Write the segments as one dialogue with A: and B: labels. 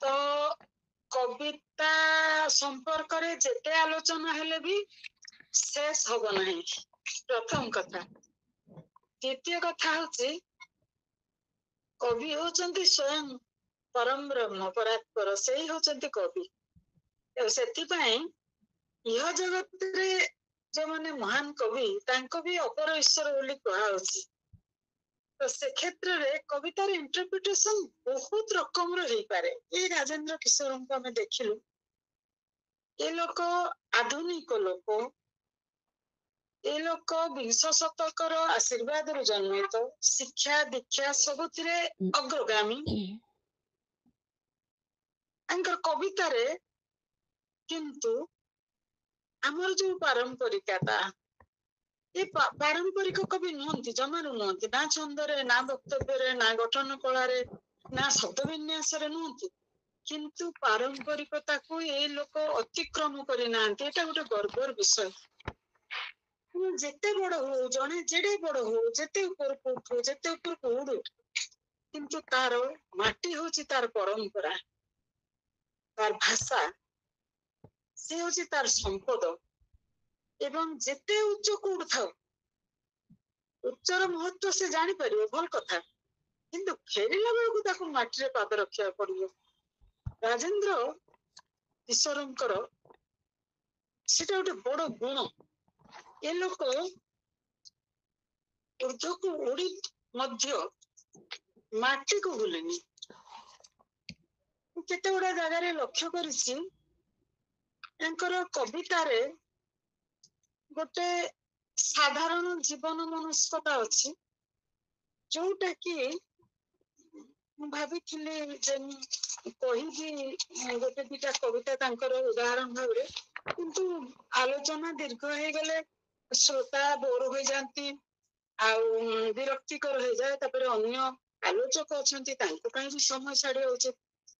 A: ତ କବିତା ସମ୍ପର୍କରେ ଯେତେ ଆଲୋଚନା ହେଲେ ବି ଶେଷ ହବ ନାହିଁ, ପ୍ରଥମ କଥା। ଦ୍ୱିତୀୟ କଥା ହଉଛି କବି ହଉଛନ୍ତି ସ୍ୱୟଂ ପରମ ବ୍ରହ୍ମ ପରାତ୍ପର, ସେଇ ହଉଛନ୍ତି କବି। ସେଥିପାଇଁ ଇହ ଜଗତରେ ଯୋଉମାନେ ମହାନ କବି ତାଙ୍କ ବି ଅପର ଈଶ୍ୱର ବୋଲି କୁହାହଉଛି। ତ ସେ କ୍ଷେତ୍ରରେ କବିତାର ଇଣ୍ଟରପ୍ରିଟେସନ ବହୁତ ରକମର ହେଇପାରେ। ଏଇ ରାଜେନ୍ଦ୍ର କିଶୋରଙ୍କୁ ଆମେ ଦେଖିଲୁ, ଏ ଲୋକ ଆଧୁନିକ ଲୋକ, ଏ ଲୋକ ବିଂଶ ଶତକର ଆଶୀର୍ବାଦରୁ ଜନ୍ମିତ, ଶିକ୍ଷା ଦୀକ୍ଷା ସବୁଥିରେ ଅଗ୍ରଗାମୀ। ତାଙ୍କର କବିତାରେ କିନ୍ତୁ ଆମର ଯୋଉ ପାରମ୍ପରିକତା, ଏ ପାରମ୍ପରିକ କବି ନୁହନ୍ତି, ଜମାରୁ ନୁହନ୍ତି। ନା ଛନ୍ଦରେ, ନା ବକ୍ତବ୍ୟରେ, ନା ଗଠନ କଳାରେ, ନା ଶବ୍ଦ ବିନ୍ୟାସରେ ନୁହନ୍ତି, କିନ୍ତୁ ପାରମ୍ପରିକତାକୁ ଏଇ ଲୋକ ଅତିକ୍ରମ କରିନାହାନ୍ତି। ଏଇଟା ଗୋଟେ ଗର୍ବର ବିଷୟ। ଯେତେ ବଡ ହଉ, ଜଣେ ଯେଡେ ବଡ ହଉ, ଯେତେ ଉପରକୁ ଉଠୁ, ଯେତେ ଉପରକୁ ଉଡୁ, କିନ୍ତୁ ତାର ମାଟି ହଉଛି ତାର ପରମ୍ପରା, ତାର ଭାଷା, ସେ ହଉଛି ତାର ସମ୍ପଦ। ଏବଂ ଯେତେ ଉଚ୍ଚକୁ ଉଠୁଥାଉ, ଉଚ୍ଚର ମହତ୍ଵ ସେ ଜାଣିପାରିବ, ଭଲ କଥା, କିନ୍ତୁ ଫେରିଲା ବେଳକୁ ତାକୁ ମାଟିରେ ପାଦ ରଖିବାକୁ ପଡିବ। ରାଜେନ୍ଦ୍ର କିଶୋରଙ୍କର ସେଟା ଗୋଟେ ବଡ ଗୁଣ। ଏ ଲୋକ ଉର୍ଦ୍ଧ୍ୱକୁ ଉଡି ମଧ୍ୟ ମାଟିକୁ ଭୁଲିନି। ମୁଁ କେତେ ଗୁଡା ଜାଗାରେ ଲକ୍ଷ୍ୟ କରିଛି, ତାଙ୍କର କବିତାରେ ଗୋଟେ ସାଧାରଣ ଜୀବନ ମନସ୍କତା ଅଛି, ଯୋଉଟା କି ମୁଁ ଭାବିଥିଲି ଯେ ମୁଁ କହିବି ଗୋଟେ ଦିଟା କବିତା ତାଙ୍କର ଉଦାହରଣ ଭାବରେ, କିନ୍ତୁ ଆଲୋଚନା ଦୀର୍ଘ ହେଇଗଲେ ଶ୍ରୋତା ବୋର ହୋଇଯାନ୍ତି, ଆଉ ବିରକ୍ତିକର ହେଇଯାଏ। ତାପରେ ଅନ୍ୟ ଆଲୋଚକ ଅଛନ୍ତି, ତାଙ୍କ ପାଇଁ ବି ସମୟ ଛାଡିବା ଉଚିତ।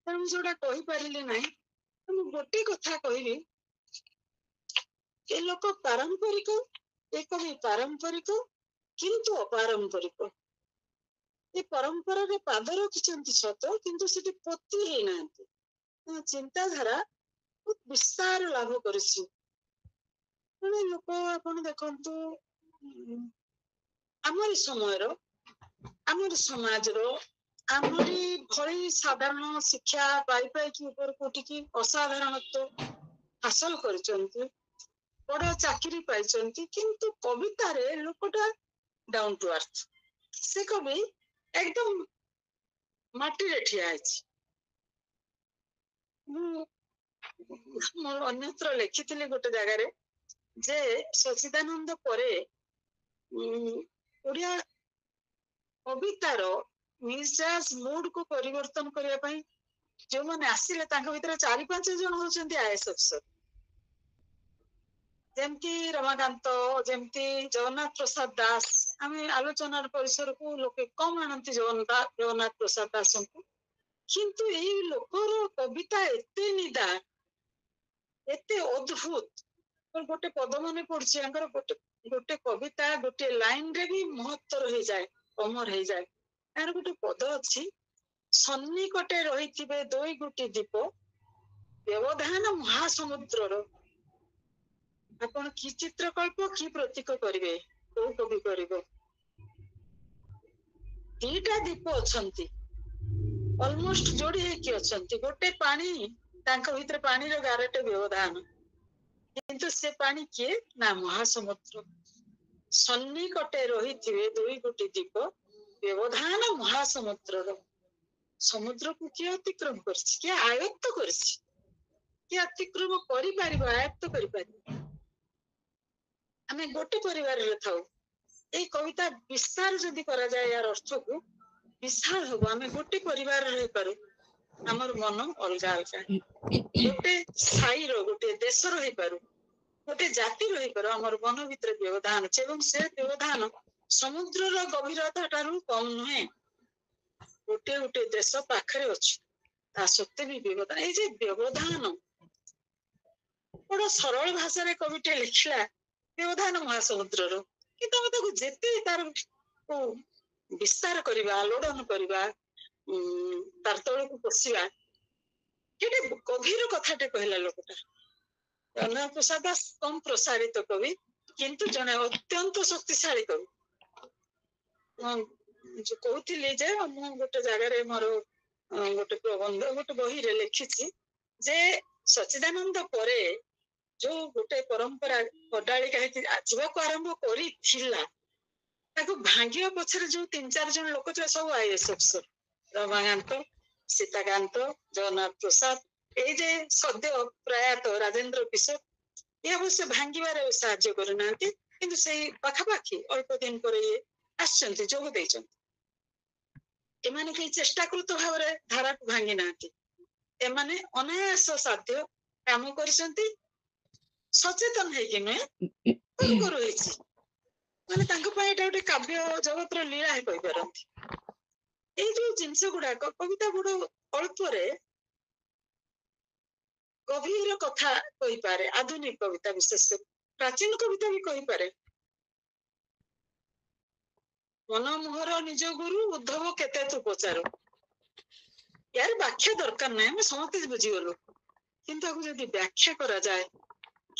A: ତେଣୁ ମୁଁ ଯୋଉଟା କହିପାରିଲି ନାହିଁ, ମୁଁ ଗୋଟେ କଥା କହିବି, ଏ ଲୋକ ପାରମ୍ପରିକ, ଏ କବି ପାରମ୍ପରିକ କିନ୍ତୁ ଅପାରମ୍ପରିକ। ଏ ପରମ୍ପରାରେ ପାଦ ରଖିଛନ୍ତି ସତ, କିନ୍ତୁ ସେଠି ପୋତି ହେଇନାହାନ୍ତି। ଚିନ୍ତାଧାରା ବହୁତ ବିସ୍ତାର ଲାଭ କରିଛି। ଜଣେ ଲୋକ ଆପଣ ଦେଖନ୍ତୁ, ଆମରି ସମୟର, ଆମରି ସମାଜର, ଆମରି ଭଳି ସାଧାରଣ ଶିକ୍ଷା ପାଇକି ଉପରକୁ ଉଠିକି ଅସାଧାରଣତ୍ଵ ହାସଲ କରିଛନ୍ତି, ବଡ ଚାକିରି ପାଇଛନ୍ତି, କିନ୍ତୁ କବିତାରେ ଲୋକଟା ଡାଉନ ଟୁ ଆର୍ଥ। ସେ କବି ଏକଦମ ମାଟିରେ ଠିଆ ହେଇଛି। ମୁଁ ମୋର ଅନ୍ୟତ୍ର ଲେଖିଥିଲି ଗୋଟେ ଜାଗାରେ ଯେ ସଚିଦାନନ୍ଦ ପରେ ଓଡିଆ କବିତାର ମିଜାଜ ମୁଡ କୁ ପରିବର୍ତ୍ତନ କରିବା ପାଇଁ ଯୋଉମାନେ ଆସିଲେ, ତାଙ୍କ ଭିତରେ 4-5 ଜଣ ହଉଛନ୍ତି IAS ଅଫିସର। ଯେମିତି ରମାକାନ୍ତ, ଯେମିତି ଜଗନ୍ନାଥ ପ୍ରସାଦ ଦାସ। ଆମେ ଆଲୋଚନାର ପରିସରକୁ ଲୋକେ କମ ଆଣନ୍ତି ଜଗନ୍ନାଥ ପ୍ରସାଦ ଦାସଙ୍କୁ, କିନ୍ତୁ ଏଇ ଲୋକର କବିତା ଏତେ ନିଦା, ଏତେ ଅଦ୍ଭୁତ। ଗୋଟେ ପଦ ମନେ ପଡୁଛି, ତାଙ୍କର ଗୋଟେ କବିତା ଗୋଟେ ଲାଇନରେ ବି ମହତ୍ତର ହେଇଯାଏ, ଅମର ହେଇଯାଏ। ତାର ଗୋଟେ ପଦ ଅଛି, ସନ୍ନିକଟେ ରହିଥିବେ 2 ଗୋଟି ଦୀପ, ବ୍ୟବଧାନ ମହାସମୁଦ୍ରର। ଆପଣ କି ଚିତ୍ରକଳ୍ପ, କି ପ୍ରତୀକ କରିବେ, କୋଉ କବି କରିବ? 2ଟା ଦୀପ ଅଛନ୍ତି, ଅଲମୋଷ୍ଟ ଯୋଡି ହେଇକି ଅଛନ୍ତି। ଗୋଟେ ପାଣି, ତାଙ୍କ ଭିତରେ ପାଣିର ଗାରଟେ ବ୍ୟବଧାନ, କିନ୍ତୁ ସେ ପାଣି କିଏ? ନା ମହାସମୁଦ୍ର। ସନ୍ନିକଟେ ରହିଥିବେ 2 ଗୋଟି ଦୀପ, ବ୍ୟବଧାନ ମହାସମୁଦ୍ରର। ସମୁଦ୍ରକୁ କିଏ ଅତିକ୍ରମ କରିଛି? କିଏ ଆୟତ୍ତ କରିଛି? କିଏ ଅତିକ୍ରମ କରିପାରିବ, ଆୟତ୍ତ କରିପାରିବ? ଆମେ ଗୋଟେ ପରିବାରରେ ଥାଉ, ଏଇ କବିତା ବିସ୍ତାର ଯଦି କରାଯାଏ, ୟାର ଅର୍ଥକୁ ବିଶାଳ ହବ। ଆମେ ଗୋଟେ ପରିବାରରେ ହେଇପାରୁ, ଆମର ମନ ଅଲଗା ଅଲଗା। ଗୋଟେ ସାହିର, ଗୋଟେ ଦେଶର ହେଇପାରୁ, ଗୋଟେ ଜାତିର ହେଇପାରୁ, ଆମର ମନ ଭିତରେ ବ୍ୟବଧାନ ଅଛି, ଏବଂ ସେ ବ୍ୟବଧାନ ସମୁଦ୍ରର ଗଭୀରତା ଠାରୁ କମ ନୁହେଁ। ଗୋଟେ ଗୋଟେ ଦେଶ ପାଖରେ ଅଛି, ତା ସତ୍ତ୍ୱେ ବି ବ୍ୟବଧାନ। ଏଇ ଯେ ବ୍ୟବଧାନ, ବଡ ସରଳ ଭାଷାରେ କବିଟେ ଲେଖିଲା, ବ୍ୟବଧାନ ମହାସମୁଦ୍ରର, କିନ୍ତୁ ଆମେ ତାକୁ ଯେତେ ତାର ବିସ୍ତାର କରିବା, ଆଲୋଡ଼ନ କରିବା, ତାର ତଳକୁ ପଶିବା, କେତେ ଗଭୀର କଥାଟେ କହିଲା ଲୋକଟା। ଜଗନ୍ନାଥ ପ୍ରସାଦ ଦାସ କମ୍ ପ୍ରସାରିତ କବି, କିନ୍ତୁ ଜଣେ ଅତ୍ୟନ୍ତ ଶକ୍ତିଶାଳୀ କବି। ମୁଁ କହୁଥିଲି ଯେ ମୁଁ ଗୋଟେ ଜାଗାରେ ମୋର ଗୋଟେ ପ୍ରବନ୍ଧ ଗୋଟେ ବହିରେ ଲେଖିଛି ଯେ ସଚ୍ଚିଦାନନ୍ଦ ପରେ ଯୋଉ ଗୋଟେ ପରମ୍ପରା ଅଡାଳିକା ହେଇକି ଯିବାକୁ ଆରମ୍ଭ କରିଥିଲା, ତାକୁ ଭାଙ୍ଗିବା ପଛରେ ଯୋଉ 3-4 ଜଣ ଲୋକ ଥିଲେ ସବୁ IAS ଅଫିସର, ରମାକାନ୍ତ, ସୀତାକାନ୍ତ, ଜଗନ୍ନାଥ ପ୍ରସାଦ, ଏଇ ଯେ ସଦ୍ୟ ପ୍ରୟାତ ରାଜେନ୍ଦ୍ର କିଶୋର, ଏ ଅବଶ୍ୟ ଭାଙ୍ଗିବାରେ ସାହାଯ୍ୟ କରିନାହାନ୍ତି, କିନ୍ତୁ ସେଇ ପାଖାପାଖି ଅଳ୍ପ ଦିନ ପରେ ଇଏ ଆସିଛନ୍ତି, ଯୋଗ ଦେଇଛନ୍ତି। ଏମାନେ କେହି ଚେଷ୍ଟାକୃତ ଭାବରେ ଧାରାକୁ ଭାଙ୍ଗି ନାହାନ୍ତି। ଏମାନେ ଅନାୟାସ ସାଧ୍ୟ କାମ କରିଛନ୍ତି, ସଚେତନ ହେଇକି ନୁହେଁ, କରୁ ହେଇଛି। ମାନେ ତାଙ୍କ ପାଇଁ ଏଇଟା ଗୋଟେ କାବ୍ୟ ଜଗତର ଲୀଳା ହିଁ କହିପାରନ୍ତି। ଏଇ ଯୋଉ ଜିନିଷ ଗୁଡାକ କବିତା ବଡ ଅଳ୍ପରେ ଗଭୀର କଥା କହିପାରେ। ଆଧୁନିକ କବିତା ବିଶେଷ କରି ପ୍ରାଚୀନ କବିତା ବି କହିପାରେ। ମନମୋହର ନିଜ ଗୁରୁ ଉଦ୍ଧବ କେତେ ତୁ ପଚାରୁ, ୟାର ବ୍ୟାଖ୍ୟା ଦରକାର ନାହିଁ, ଆମେ ସମସ୍ତେ ବୁଝିଗଲୁ। କିନ୍ତୁ ତାକୁ ଯଦି ବ୍ୟାଖ୍ୟା କରାଯାଏ,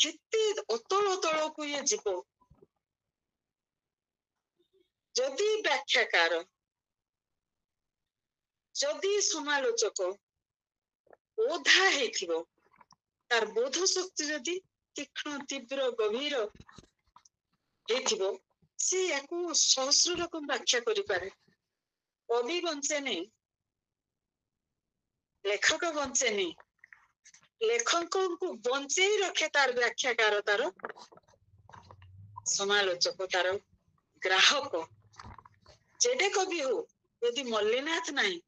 A: କେତେ ଅତଳ ତଳକୁ ଇଏ ଯିବ। ଯଦି ବ୍ୟାଖ୍ୟାକାର, ଯଦି ସମାଲୋଚକ ଓଧା ହେଇଥିବ, ତାର ବୋଧ ଶକ୍ତି ଯଦି ତୀକ୍ଷ୍ଣ, ତୀବ୍ର, ଗଭୀର ହେଇଥିବ, ସେ ୟାକୁ ସହସ୍ର ରକମ ବ୍ୟାଖ୍ୟା କରିପାରେ। କବି ବଞ୍ଚେନି, ଲେଖକ ବଞ୍ଚେନି, ଲେଖକଙ୍କୁ ବଞ୍ଚେଇ ରଖେ ତାର ବ୍ୟାଖ୍ୟାକାର, ତାର ସମାଲୋଚକ, ତାର ଗ୍ରାହକ। ଯେଡେ କବି ହଉ, ଯଦି ମଲ୍ଲିନାଥ ନାହିଁ,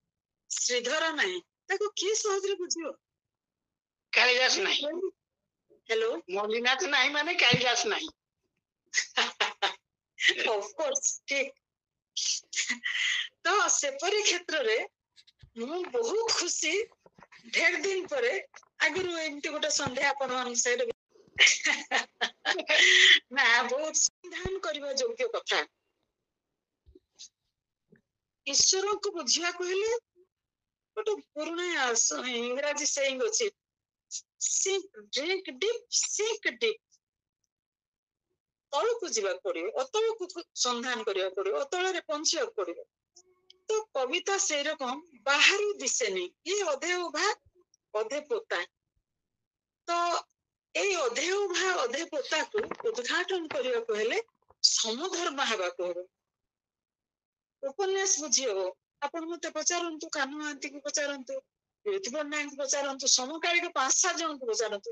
A: ଶ୍ରୀଧର ନାହିଁ, ତାକୁ କିଏ ସହଜରେ ବୁଝିବ? କାଳିଦାସ ନାହିଁ, ହ୍ୟାଲୋ, ମଲ୍ଲିନାଥ ନାହିଁ ମାନେ କାଳିଦାସ ନାହିଁ। ଅଫକୋର୍ସ, ଠିକ। ତ ସେପରି କ୍ଷେତ୍ରରେ ମୁଁ ବହୁତ ଖୁସି, ଢେର ଦିନ ପରେ। ଆଗରୁ ଏମିତି ଗୋଟେ ସନ୍ଧ୍ୟା ଆପଣ ମାନଙ୍କ ସହିତ ନା, ବହୁତ ସନ୍ଧାନ କରିବା ଯୋଗ୍ୟ କଥା। ଈଶ୍ୱରଙ୍କୁ ବୁଝିବାକୁ ହେଲେ ଗୋଟେ ପୁରୁଣା ଇଂରାଜୀ ସେଇଂ ଅଛି, ଡ୍ରିଙ୍କ ଡିପ୍, ସିଙ୍କ ଡିପ୍। ତଳକୁ ଯିବାକୁ ପଡିବ, ଅତଳକୁ ସନ୍ଧାନ କରିବାକୁ ପଡିବ, ଅତଳରେ ପହଞ୍ଚିବାକୁ ପଡିବ। ତ କବିତା ସେଇ ରକମ ବାହାରୁ ଦିଶେନି, ଇଏ ଅଧେ ଉଭା ଅଧେ ପୋତା। ତ ଏଇ ଅଧେ ଉଭା ଅଧେ ପୋତାକୁ ଉଦ୍ଘାଟନ କରିବାକୁ ହେଲେ ସମଧର୍ମା ହେବାକୁ ହବ। ଉପନ୍ୟାସ ବୁଝି ହବ। ଆପଣ ମତେ ପଚାରନ୍ତୁ, କାହ୍ନୁ ମହାନ୍ତିଙ୍କୁ ପଚାରନ୍ତୁ, ବିଭୂତି ପଟ୍ଟନାୟକଙ୍କୁ ପଚାରନ୍ତୁ, ସମକାଳିକ 5-7 ଜଣଙ୍କୁ ପଚାରନ୍ତୁ,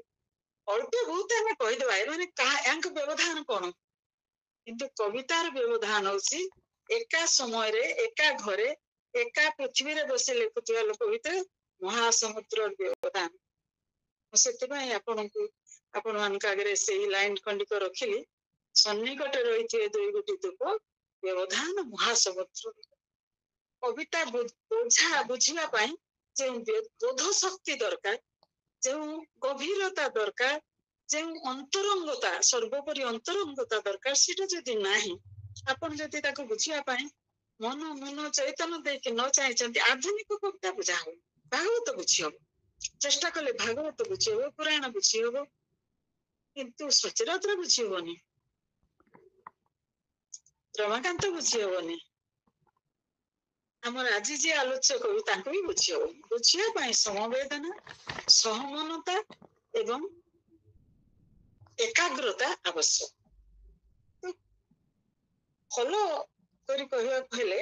A: ଅଳ୍ପ ବହୁତ ଆମେ କହିଦେବା ଏମାନେ ୟାଙ୍କ ବ୍ୟବଧାନ କଣ। କିନ୍ତୁ କବିତାର ବ୍ୟବଧାନ ହଉଛି ଏକା ସମୟରେ, ଏକା ଘରେ, ଏକା ପୃଥିବୀରେ ବସି ଲେଖୁଥିବା ଲୋକ ଭିତରେ ମହାସମୁଦ୍ରର ବ୍ୟବଧାନ। ସେଥିପାଇଁ ଆପଣମାନଙ୍କ ଆଗରେ ସେଇ ଲାଇନ ଖଣ୍ଡିକ ରଖିଲି, ସନ୍ନିକଟରେ ରହିଥିବେ 2 ଗୋଟି ଧୂପ, ବ୍ୟବଧାନ ମହାସମୁଦ୍ର। କବିତା ବୋଝା ବୁଝିବା ପାଇଁ ଯେଉଁ ବୋଧ ଶକ୍ତି ଦରକାର, ଯେଉଁ ଗଭୀରତା ଦରକାର, ଯେଉଁ ଅନ୍ତରଙ୍ଗତା, ସର୍ବୋପରି ଅନ୍ତରଙ୍ଗତା ଦରକାର, ସେଟା ଯଦି ନାହିଁ, ଆପଣ ଯଦି ତାକୁ ବୁଝିବା ପାଇଁ ମନ ଚୈତନ୍ୟ ଦେଇକି ନ ଚାହିଁଛନ୍ତି, ଆଧୁନିକ କବିତା ବୁଝା ହବ। ଭାଗବତ ବୁଝି ହବ, ଚେଷ୍ଟା କଲେ ଭାଗବତ ବୁଝି ହବ, ପୁରାଣ ବୁଝି ହବ, କିନ୍ତୁ ସଚରାଚର ବୁଝି ହବନି, ରମାକାନ୍ତ ବୁଝି ହବନି, ଆମର ଆଜି ଯିଏ ଆଲୋଚ୍ୟ କବି ତାଙ୍କୁ ବି ବୁଝି ହବନି। ବୁଝିବା ପାଇଁ ସମବେଦନା, ସହମନତା ଏବଂ ଏକାଗ୍ରତା ଆବଶ୍ୟକ। ଭଲ କରି କହିବାକୁ ହେଲେ,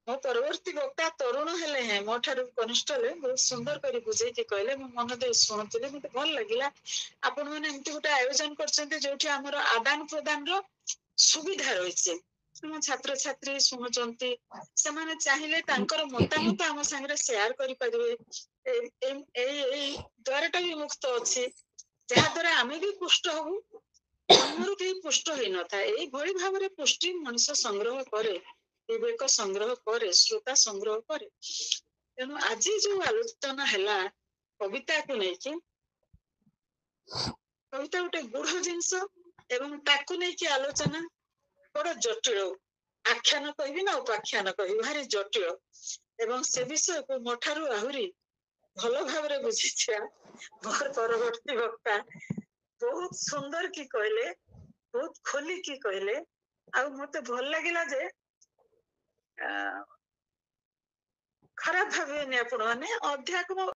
A: ମୋ ପରବର୍ତ୍ତୀ ବକ୍ତା ତରୁଣ ହେଲେ ହେଁ, ମୋ ଠାରୁ କନିଷ୍ଠ ହେଲେ, ବହୁତ ସୁନ୍ଦର କରି ବୁଝେଇକି କହିଲେ, ମୁଁ ମନ ଦେଇ ଶୁଣୁଥିଲି, ମତେ ଭଲ ଲାଗିଲା। ଆପଣ ମାନେ ଏମିତି ଗୋଟେ ଆୟୋଜନ କରିଛନ୍ତି ଯୋଉଠି ଆମର ଆଦାନ ପ୍ରଦାନର ସୁବିଧା ରହିଛି। ଆମ ଛାତ୍ରଛାତ୍ରୀ ଶୁଣୁଛନ୍ତି, ସେମାନେ ଚାହିଁଲେ ତାଙ୍କର ମତାମତ ଆମ ସାଙ୍ଗରେ ସେୟାର କରିପାରିବେ। ଏଇ ଦ୍ୱାରଟା ବି ମୁକ୍ତ ଅଛି, ଯାହା ଦ୍ୱାରା ଆମେ ବି ପୁଷ୍ଟ ହବୁ, ଅନ୍ୟରୁ କେହି ପୁଷ୍ଟ ହେଇନଥାଏ। ଏଇଭଳି ଭାବରେ ପୁଷ୍ଟି ମଣିଷ ସଂଗ୍ରହ କରେ, ବିବେକ ସଂଗ୍ରହ କରେ, ଶ୍ରୋତା ସଂଗ୍ରହ କରେ। ତେଣୁ ଆଜି ଯୋଉ ଆଲୋଚନା ହେଲା କବିତାକୁ ନେଇକି, କବିତା ଗୋଟେ ଗୂଢ ଜିନିଷ ଏବଂ ତାକୁ ନେଇକି ଆଲୋଚନା ବଡ ଜଟିଳ ଆଖ୍ୟାନ କହିବି ନା ଉପାଖ୍ୟାନ କହିବି ଭାରି ଜଟିଳ ଏବଂ ସେ ବିଷୟକୁ ମୋ ଠାରୁ ଆହୁରି ଭଲ ଭାବରେ ବୁଝିଥିବା ମୋର ପରବର୍ତ୍ତୀ ବକ୍ତା ବହୁତ ସୁନ୍ଦର କି କହିଲେ ବହୁତ ଖୋଲିକି କହିଲେ ଆଉ ମତେ ଭଲ ଲାଗିଲା ଯେ ଖରାପ ଭାବିବେନି ଆପଣ ମାନେ ଅଧ୍ୟାତ୍ମ